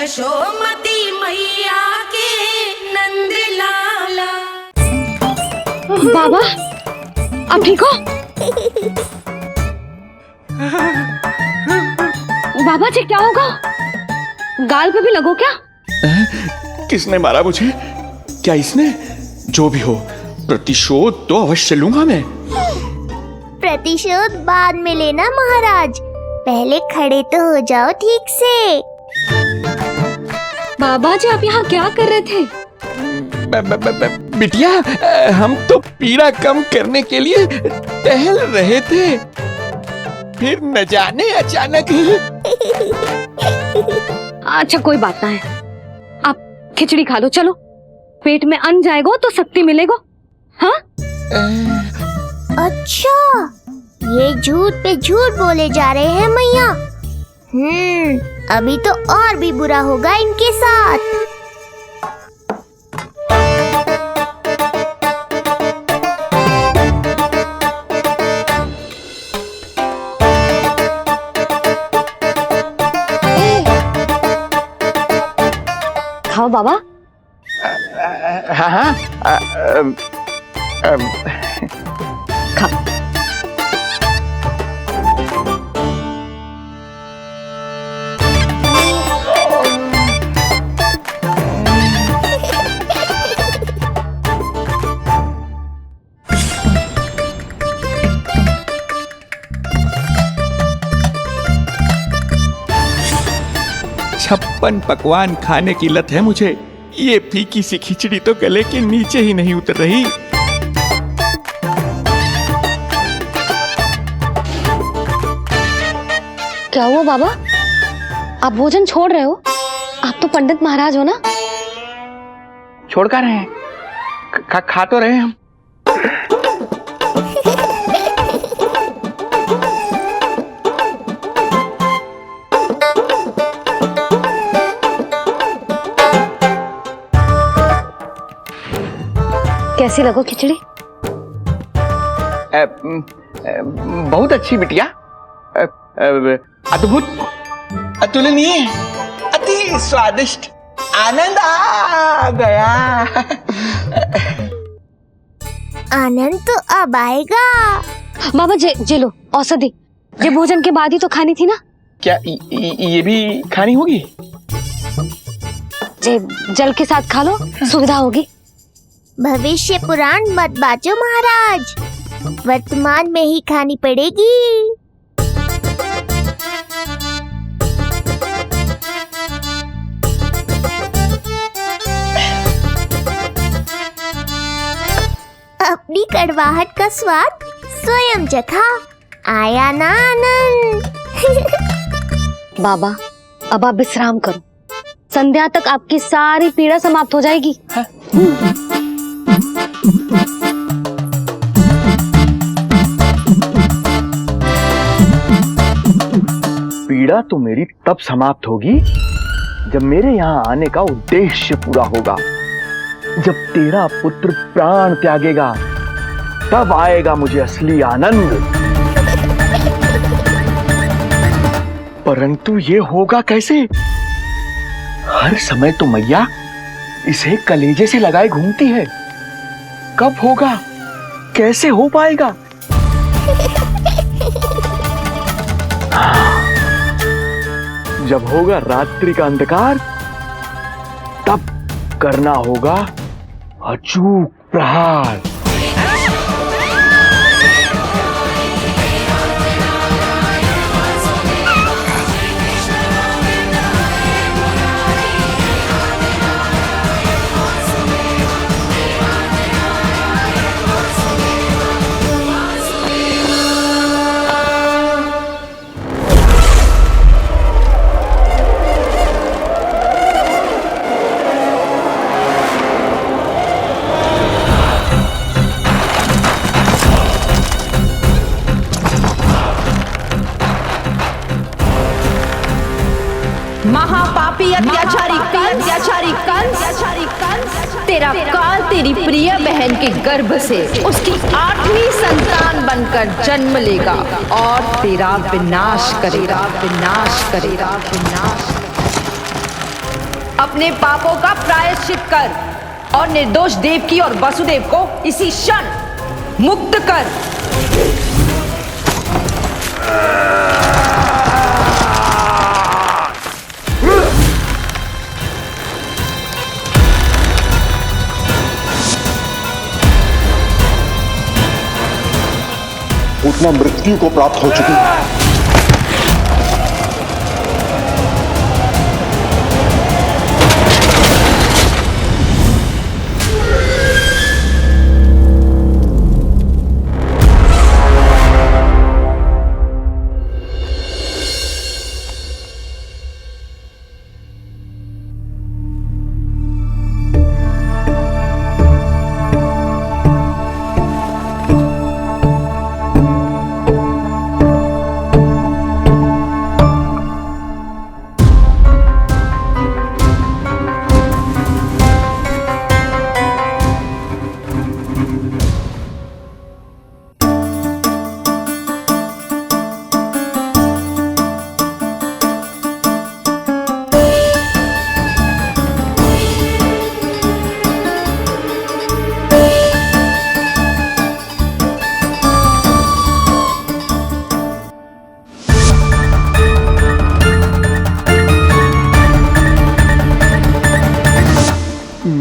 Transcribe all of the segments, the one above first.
यशोमती मैया के नंद लाला। बाबा आप ठीक हो? बाबा जी क्या होगा? गाल पे भी लगो क्या? किसने मारा मुझे? क्या इसने? जो भी हो, प्रतिशोध तो अवश्य लूंगा मैं। प्रतिशोध बाद में लेना महाराज, पहले खड़े तो हो जाओ ठीक से। बाबा जी आप यहाँ क्या कर रहे थे? बिटिया, हम तो पीड़ा कम करने के लिए टहल रहे थे, फिर न जाने अचानक। अच्छा कोई बात ना है, आप खिचड़ी खा लो, चलो पेट में अन्न जाएगा तो शक्ति मिलेगा। हाँ अच्छा, ये झूठ पे झूठ बोले जा रहे हैं मैया। अभी तो और भी बुरा होगा इनके साथ। खाओ बाबा। हाँ खाओ। छप्पन पकवान खाने की लत है मुझे, ये फीकी सी खिचड़ी तो गले के नीचे ही नहीं उतर रही। क्या हुआ बाबा, आप भोजन छोड़ रहे हो? आप तो पंडित महाराज हो ना। छोड़ कर रहे हैं, खा तो रहे हम। कैसी लगो खिचड़ी? बहुत अच्छी बिटिया, अद्भुत, अतुलनीय, अति स्वादिष्ट, आनंद आ गया। आनंद तो अब आएगा। बाबा जे लो औषधि, ये भोजन के बाद ही तो खानी थी ना। क्या ये भी खानी होगी? जे जल के साथ खा लो, सुविधा होगी। भविष्य पुराण मत बाजो महाराज, वर्तमान में ही खानी पड़ेगी। अपनी कड़वाहट का स्वाद स्वयं चखा, आया ना आनंद। बाबा अब आप विश्राम करो, संध्या तक आपकी सारी पीड़ा समाप्त हो जाएगी। पीड़ा तो मेरी तब समाप्त होगी जब मेरे यहाँ आने का उद्देश्य पूरा होगा, जब तेरा पुत्र प्राण त्यागेगा, तब आएगा मुझे असली आनंद। परंतु ये होगा कैसे? हर समय तो मैया इसे कलेजे से लगाए घूमती है, कब होगा, कैसे हो पाएगा? जब होगा रात्रि का अंधकार, तब करना होगा अचूक प्रहार। महापापी अत्याचारी कंस, तेरा काल तेरी प्रिय बहन के गर्भ से उसकी 8वीं संतान बनकर जन्म लेगा और तेरा विनाश करेगा। अपने पापों का प्रायश्चित कर और निर्दोष देवकी और वसुदेव को इसी क्षण मुक्त कर। उतना मृत्यु को प्राप्त हो चुकी है।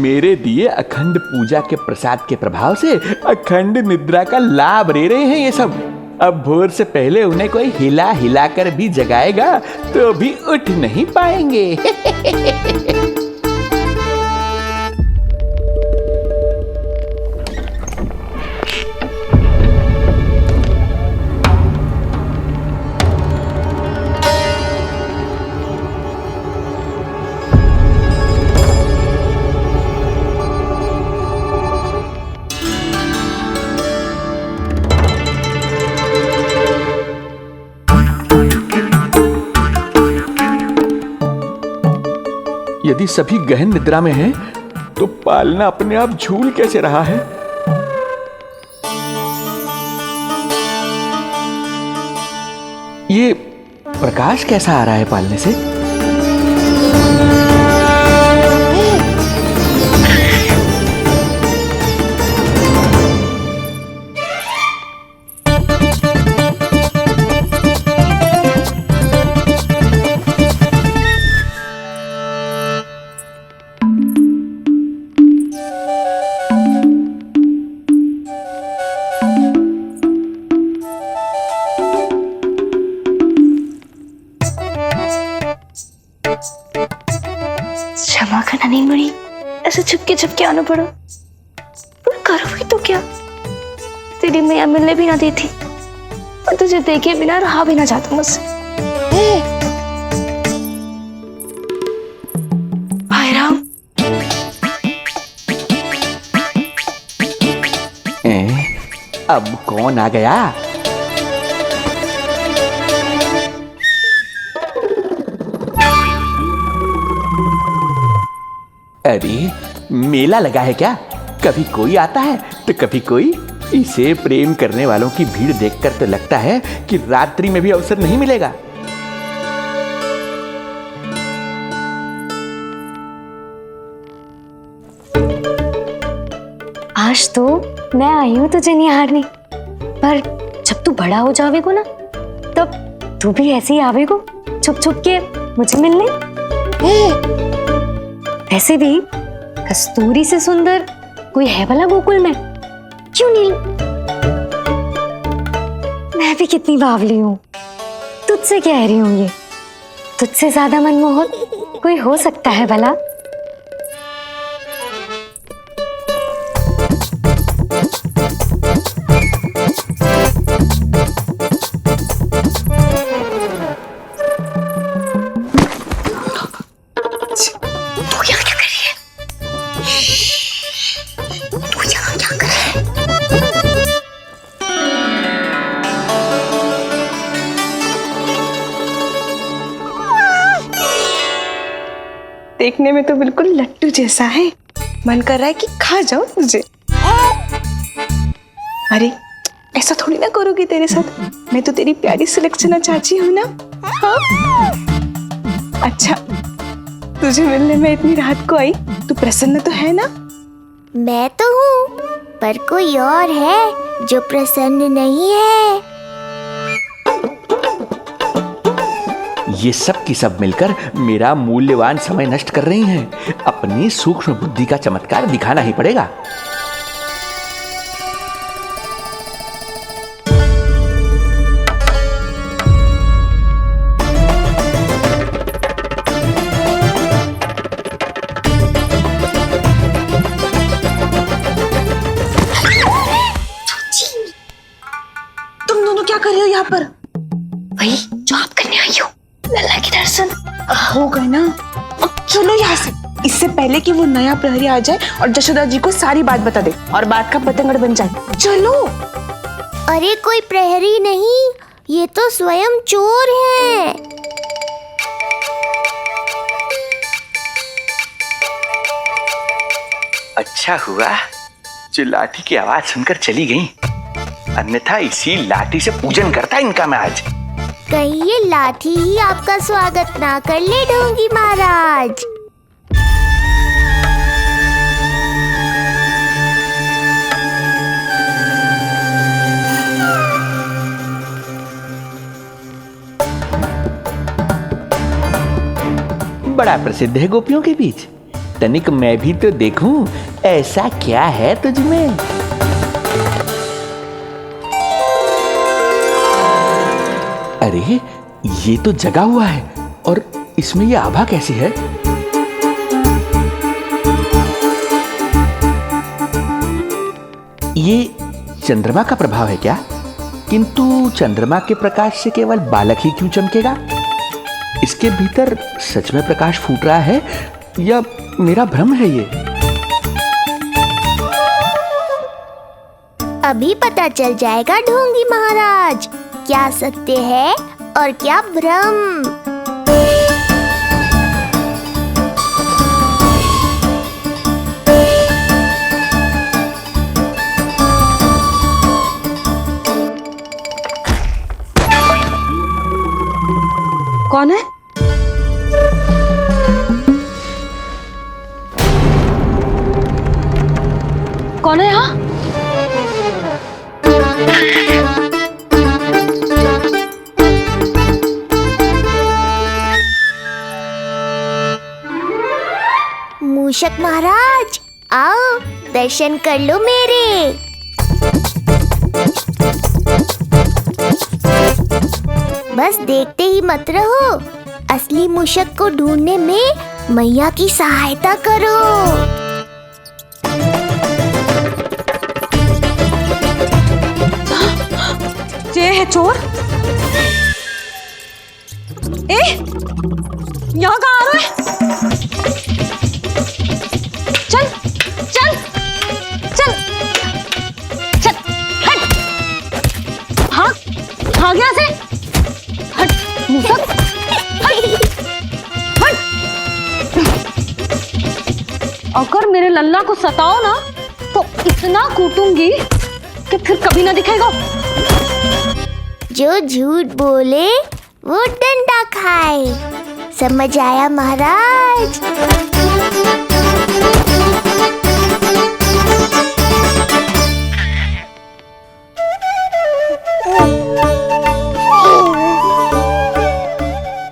मेरे दिए अखंड पूजा के प्रसाद के प्रभाव से अखंड निद्रा का लाभ ले रहे हैं ये सब। अब भोर से पहले उन्हें कोई हिला हिलाकर भी जगाएगा तो भी उठ नहीं पाएंगे। यदि सभी गहन निद्रा में हैं, तो पालना अपने आप झूल कैसे रहा है? ये प्रकाश कैसा आ रहा है पालने से? क्षमा करना नहीं मरी, ऐसे छुपके आना पड़ा। पर करोगी तो क्या? तेरी मैया मिलने भी ना देती और तुझे देखे बिना रहा भी ना जाता मुझसे। भाई राम, अब कौन आ गया? अरे मेला लगा है क्या? कभी कोई आता है तो कभी कोई। इसे प्रेम करने वालों की भीड़ देखकर तो लगता है कि रात्रि में भी अवसर नहीं मिलेगा। आज तो मैं आई हूँ तुझे निहारने, पर जब तू बड़ा हो जावेगो ना, तब तू भी ऐसे ही आवेगो छुप छुप के मुझे मिलने। वैसे भी कस्तूरी से सुंदर कोई है भला गोकुल में? क्यों नहीं? मैं भी कितनी बावली हूँ, तुझसे कह रही हूँ। ये तुझसे ज्यादा मनमोहक कोई हो सकता है भला? देखने में तो बिल्कुल लट्टू जैसा है, मन कर रहा है कि खा जाओ तुझे। अरे ऐसा थोड़ी ना करोगी तेरे साथ, मैं तो तेरी प्यारी सुलक्षणा चाची हूँ ना। हाँ? अच्छा तुझे मिलने में इतनी रात को आई, तू प्रसन्न तो है ना? मैं तो हूँ, पर कोई और है जो प्रसन्न नहीं है। ये सब की सब मिलकर मेरा मूल्यवान समय नष्ट कर रही हैं। अपनी सूक्ष्म बुद्धि का चमत्कार दिखाना ही पड़ेगा। तुम दोनों क्या कर रहे हो यहाँ पर? वही जो आप करने आई हो, लल्ला के दर्शन। हो गए ना, अब चलो यहाँ से, इससे पहले कि वो नया प्रहरी आ जाए और जशोदा जी को सारी बात बता दे और बात का पतंगड़ बन जाए। चलो। अरे कोई प्रहरी नहीं, ये तो स्वयं चोर है। अच्छा हुआ जो लाठी की आवाज सुनकर चली गई, अन्यथा इसी लाठी से पूजन करता इनका मैं आज। कहीं ये लाठी ही आपका स्वागत ना कर ले ढोंगी महाराज। बड़ा प्रसिद्ध है गोपियों के बीच। तनिक मैं भी तो देखूं ऐसा क्या है तुझमें। अरे ये तो जगा हुआ है और इसमें ये आभा कैसी है? ये चंद्रमा का प्रभाव है क्या? किंतु चंद्रमा के प्रकाश से केवल बालक ही क्यों चमकेगा? इसके भीतर सच में प्रकाश फूट रहा है या मेरा भ्रम है ये? अभी पता चल जाएगा ढोंगी महाराज, क्या सत्य है और क्या भ्रम। कौन है? कौन है यहाँ? मूषक महाराज आओ, दर्शन कर लो मेरे। बस देखते ही मत रहो, असली मूषक को ढूंढने में मैया की सहायता करो। ये है चोर। ए, यहाँ कहाँ आ रहा है? चल चल चल चल, हट, भाग भाग यहाँ से, हट मूसक, हट हट। अगर मेरे लल्ला को सताओ ना तो इतना कूटूंगी कि फिर कभी ना दिखेगा। जो झूठ बोले वो डंडा खाए, समझ आया महाराज?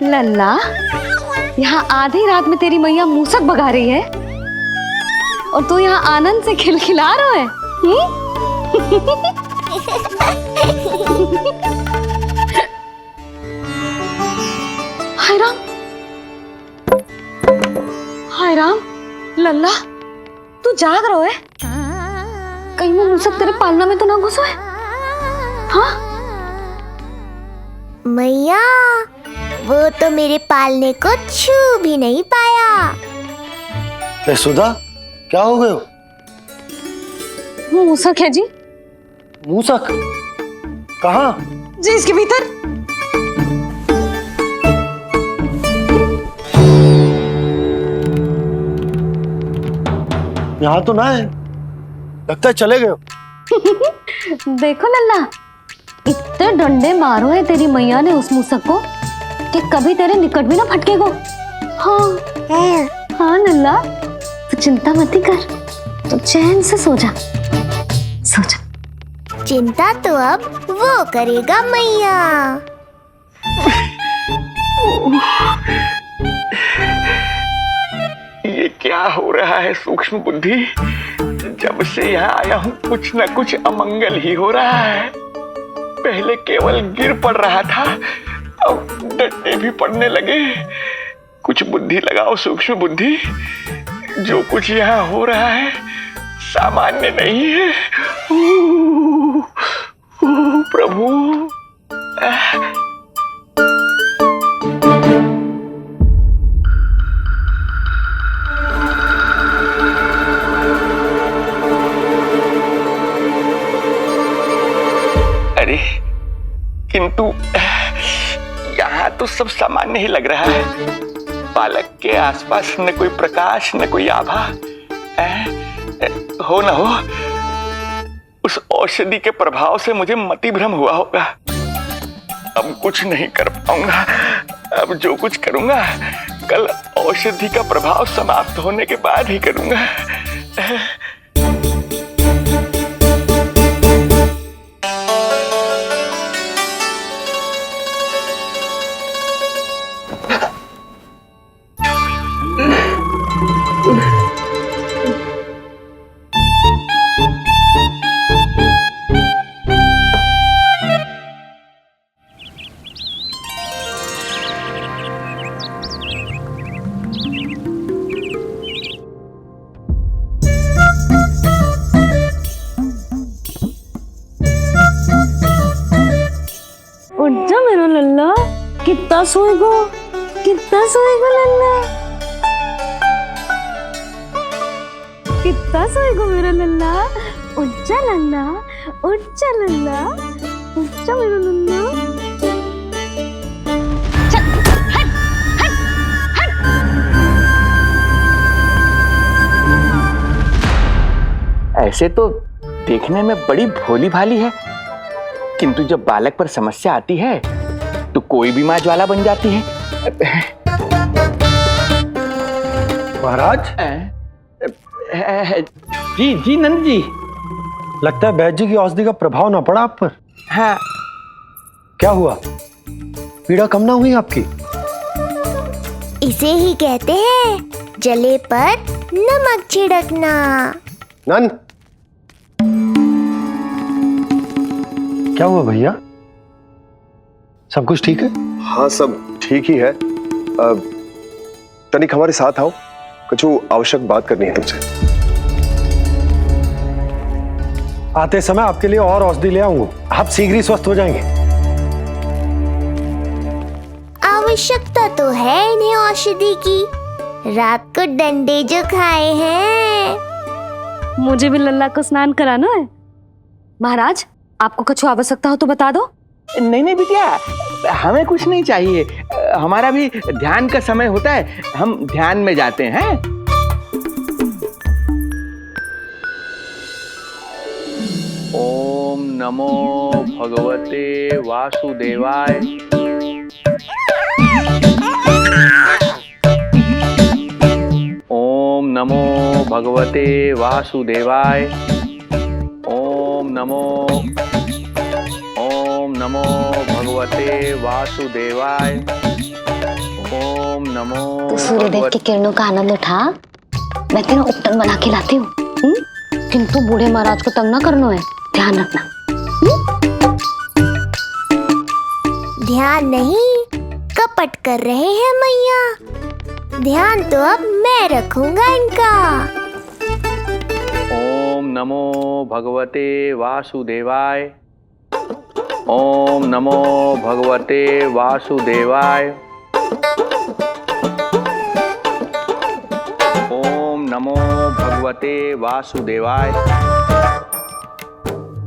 लल्ला, यहाँ आधी रात में तेरी मैया मूसक भगा रही है और तू यहाँ आनंद से खिलखिला रहा है। हाय राम, हाय राम, लल्ला तू जाग रहा है? कहीं वो मूसक तेरे पालना में तो ना घुसा है? हाँ मैया, वो तो मेरे पालने को छू भी नहीं पाया। सुधा, क्या हो गए? वो मूसक है जी। मूसक? कहाँ? जी इसके भीतर। यहाँ तो ना है, लगता है चले गए। देखो लल्ला, इतने डंडे मारो है तेरी मैया ने उस मूसक को कि कभी तेरे निकट भी ना फटकेगा। हाँ हाँ नल्ला, तू चिंता मत ही कर, तू चैन से सो जा, सो जा। चिंता तो अब वो करेगा मैया। ये क्या हो रहा है सूक्ष्म बुद्धि? जब से यहाँ आया हूँ कुछ न कुछ अमंगल ही हो रहा है। पहले केवल गिर पड़ रहा था, अब डंडे भी पड़ने लगे। कुछ बुद्धि लगाओ सूक्ष्म बुद्धि, जो कुछ यहाँ हो रहा है सामान्य नहीं है। प्रभु। अरे किंतु यहाँ तो सब सामान्य ही लग रहा है। बालक के आसपास न कोई प्रकाश न कोई आभा। हो न हो उस औषधि के प्रभाव से मुझे मति भ्रम हुआ होगा। अब कुछ नहीं कर पाऊंगा। अब जो कुछ करूंगा कल औषधि का प्रभाव समाप्त होने के बाद ही करूंगा। उठ जा मेरा लल्ला, कितना सोएगो लल्ला, कितना सोएगो मेरा लल्ला। उठ जा लल्ला, उठ जा लल्ला, उठ जा मेरा लल्ला। ऐसे तो देखने में बड़ी भोली भाली है, किंतु जब बालक पर समस्या आती है तो कोई भी माँ ज्वाला बन जाती है। महाराज। जी जी नंद जी। लगता है बैद जी की औषधि का प्रभाव ना पड़ा आप पर। हाँ। क्या हुआ? पीड़ा कम ना हुई आपकी? इसे ही कहते हैं जले पर नमक छिड़कना। नंद, क्या हुआ भैया? सब कुछ ठीक है? हाँ सब ठीक ही है। तनिक हमारे साथ आओ, कुछ आवश्यक बात करनी है तुमसे। आते समय आपके लिए और औषधि ले आऊंगा, आप शीघ्र ही स्वस्थ हो जाएंगे। आवश्यकता तो है इन्हें औषधि की, रात को डंडे जो खाए हैं। मुझे भी लल्ला को स्नान कराना है। महाराज, आपको कुछ आवश्यकता हो तो बता दो। नहीं नहीं बिटिया, हमें कुछ नहीं चाहिए। हमारा भी ध्यान का समय होता है, हम ध्यान में जाते हैं। ओम नमो भगवते वासुदेवाय। ओम नमो भगवते वासुदेवाय। ओम नमो भगवते वासुदेवाय। ओम नमो। तो सूर्यदेव की किरणों का आनंद उठा, मैं तेरा उपटन बना के लाती हूँ। किंतु बूढ़े महाराज को तंग ना करना है, ध्यान रखना। ध्यान नहीं, कपट कर रहे हैं मैया। ध्यान तो अब मैं रखूंगा इनका। ओम नमो भगवते वासुदेवाय। ओम नमो भगवते वासुदेवाय। ओम नमो भगवते वासुदेवाय।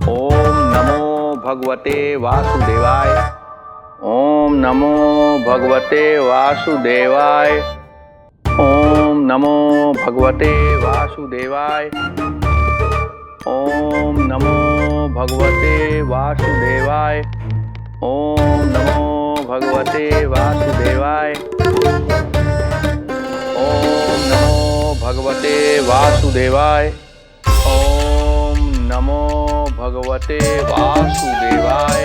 ओम नमो भगवते वासुदेवाय। ओम नमो भगवते वासुदेवाय। ओम नमो भगवते वासुदेवाय। ओम नमो भगवते वासुदेवाय। ओम नमो भगवते वासुदेवाय। ओम भगवते वासुदेवाय। ओम नमो भगवते वासुदेवाय।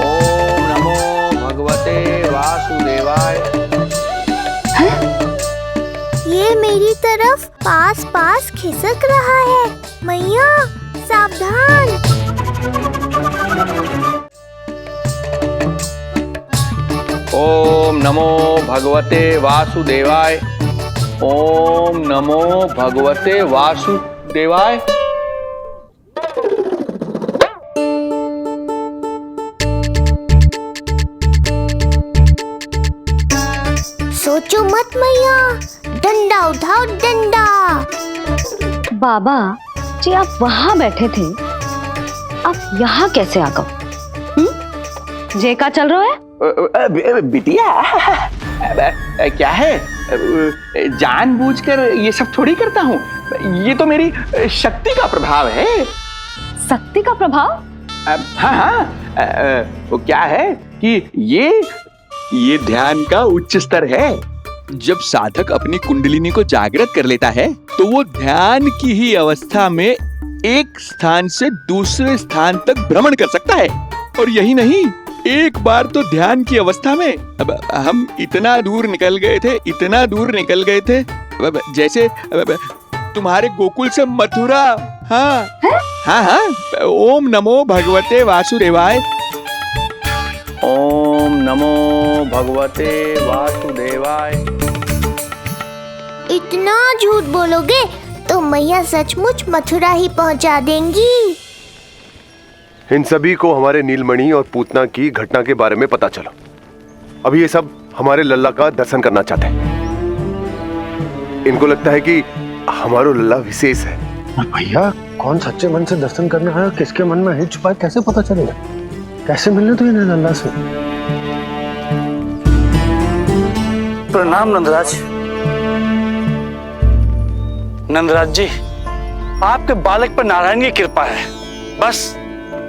ओम नमो भगवते वासुदेवाय। ये मेरी तरफ पास पास खिसक रहा है। मैया सावधान। ओम नमो भगवते वासुदेवाय। ओम नमो भगवते वासुदेवाय। सोचो मत मैया, डंडा उठाओ डंडा। बाबा जी आप वहां बैठे थे, आप यहाँ कैसे आ गए? जे का चल रहा है? बिटिया क्या है, जानबूझकर ये सब थोड़ी करता हूँ। ये तो मेरी शक्ति का प्रभाव है। शक्ति का प्रभाव? हाँ, वो क्या है कि ये ध्यान का उच्च स्तर है। जब साधक अपनी कुंडलिनी को जागृत कर लेता है तो वो ध्यान की ही अवस्था में एक स्थान से दूसरे स्थान तक भ्रमण कर सकता है। और यही नहीं, एक बार तो ध्यान की अवस्था में अब हम इतना दूर निकल गए थे जैसे तुम्हारे गोकुल से मथुरा। हाँ, ओम नमो भगवते वासुदेवाय। ओम नमो भगवते वासुदेवाय। इतना झूठ बोलोगे तो मैया सचमुच मथुरा ही पहुंचा देंगी। इन सभी को हमारे नीलमणि और पूतना की घटना के बारे में पता चला। अब ये सब हमारे लल्ला का दर्शन करना चाहते हैं। इनको लगता है कि हमारा लल्ला विशेष है। भैया कौन सच्चे मन से दर्शन करने आया, किसके मन में हित छुपा है, कैसे पता चलेगा? कैसे मिलने तो इन्हें लल्ला से? प्रणाम नंदराज। नंदराज जी, आपके बालक पर नारायण की कृपा है। बस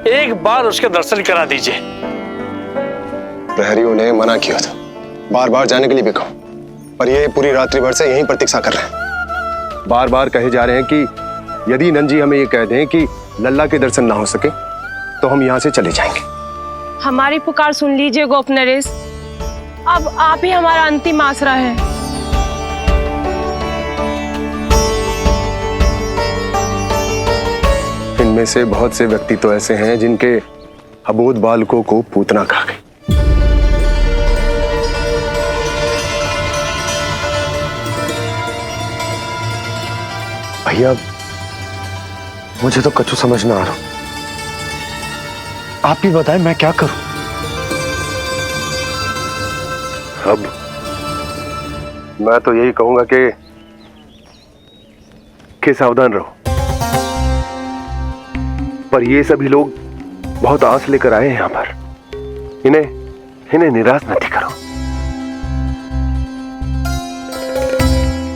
एक बार उसके दर्शन करा दीजिए। प्रहरियों ने मना किया था, बार बार जाने के लिए भी कहा, पर ये पूरी रात्रि भर से यहीं प्रतीक्षा कर रहे हैं। बार बार कहे जा रहे हैं कि यदि नंद हमें ये कह दें कि लल्ला के दर्शन ना हो सके तो हम यहाँ से चले जाएंगे। हमारी पुकार सुन लीजिए गोप नरेश, अब आप ही हमारा अंतिम आसरा है। इनमें से बहुत से व्यक्ति तो ऐसे हैं जिनके अबोध बालकों को पूतना खा गई। भैया मुझे तो कछु समझ ना आ रहा। आप ही बताएं मैं क्या करूं? अब मैं तो यही कहूंगा कि सावधान रहो। पर ये सभी लोग बहुत आस लेकर आए हैं यहाँ पर। इन्हें निराश मत करो।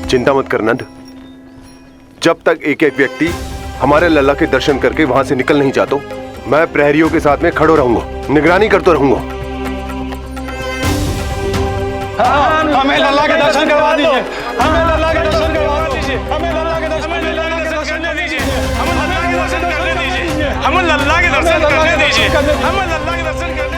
चिंता मत कर नंद, जब तक एक एक व्यक्ति हमारे लल्ला के दर्शन करके वहां से निकल नहीं जाता, मैं प्रहरियों के साथ में खड़ो रहूंगा, निगरानी करता रहूंगा। हमें लल्ला के दर्शन करवा दीजिए, हमें लल्ला के दर्शन करवा दीजिए, हमें लल्ला के दर्शन करने दीजिए, हमें लल्ला के दर्शन करने दीजिए, हमें लल्ला के दर्शन करने दीजिए, हमें लल्ला के दर्शन करने